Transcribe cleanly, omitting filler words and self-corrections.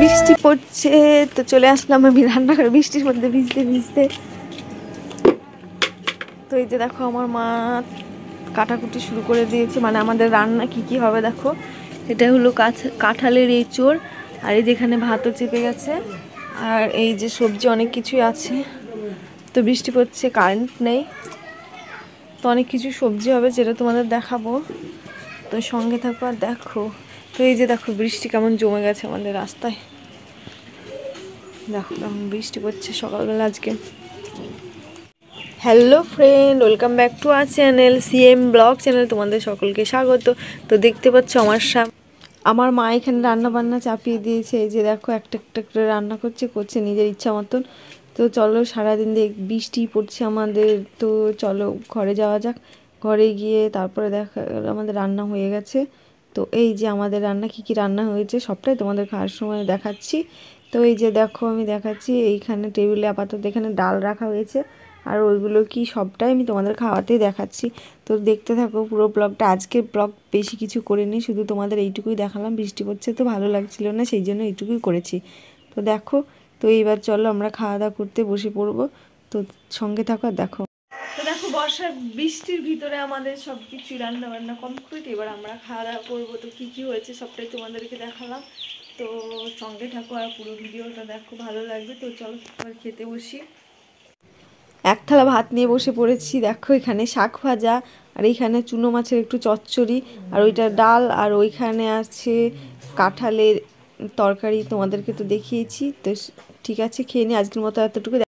বৃষ্টি পড়ছে তো চলে আসলাম আমি রান্না করে বৃষ্টির মধ্যে ভিজতে ভিজতে। তো এই যে দেখো আমার মা কাটাকুটি শুরু করে দিয়েছে, মানে আমাদের রান্না কি কি হবে দেখো। এটা হলো কাঁঠালের এঁচোড়, আর এই যেখানে ভাতও চেপে গেছে, আর এই যে সবজি অনেক কিছুই আছে। তো বৃষ্টি পড়ছে, কারেন্ট নেই, তো অনেক কিছু সবজি হবে যেটা তোমাদের দেখাবো, তো সঙ্গে থাকো আর দেখো। তো এই যে দেখো বৃষ্টি কেমন জমে গেছে আমাদের রাস্তায়, দেখো কেমন বৃষ্টি পড়ছে সকালবেলা আজকে। Hello friend, welcome back to our channel CM blog channel, তোমাদের সকলকে স্বাগত। তো দেখতে পাচ্ছ আমার মা এখানে রান্না বান্না চাপিয়ে দিয়েছে, এই যে দেখো একটা একটা করে রান্না করছে নিজের ইচ্ছা মতন। তো চলো, সারাদিন বৃষ্টি পড়ছে আমাদের, তো চলো ঘরে যাওয়া যাক। ঘরে গিয়ে তারপরে দেখা আমাদের রান্না হয়ে গেছে। তো এই যে আমাদের রান্না কি কি রান্না হয়েছে সবটাই তোমাদের খাওয়ার সময় দেখাচ্ছি। তো এই যে দেখো আমি দেখাচ্ছি, এইখানে টেবিলে আপাতত এখানে ডাল রাখা হয়েছে, আর ওইগুলো কি সবটাই আমি তোমাদের খাওয়াতেই দেখাচ্ছি। তো দেখতে থাকো পুরো ব্লগটা। আজকের ব্লগ বেশি কিছু করিনি, শুধু তোমাদের এইটুকুই দেখালাম। বৃষ্টি পড়ছে তো ভালো লাগছিল না, সেই জন্য এইটুকুই করেছি। তো দেখো, তো এইবার চলো আমরা খাওয়া দাওয়া করতে বসে পড়বো, তো সঙ্গে থাকো আর দেখো। তো দেখো বর্ষার বৃষ্টির ভিতরে আমাদের সব কিছু রান্না বান্না কমপ্লিট, এবার আমরা খাওয়া দাওয়া করবো। তো কী কী হয়েছে সবটাই তোমাদেরকে দেখালাম, তো সঙ্গে থাকো আর পুরো ভিডিওটা দেখো, ভালো লাগবে। তো চলো এবার খেতে বসি। এক থালা ভাত নিয়ে বসে পড়েছি, দেখো এখানে শাক ভাজা, আর এইখানে চুনো মাছের একটু চচ্চড়ি, আর ওইটা ডাল, আর ওইখানে আছে কাঁঠালের তরকারি, তোমাদেরকে তো দেখিয়েছি। তো ঠিক আছে, খেয়ে নিই, আজকের মতো এতটুকু।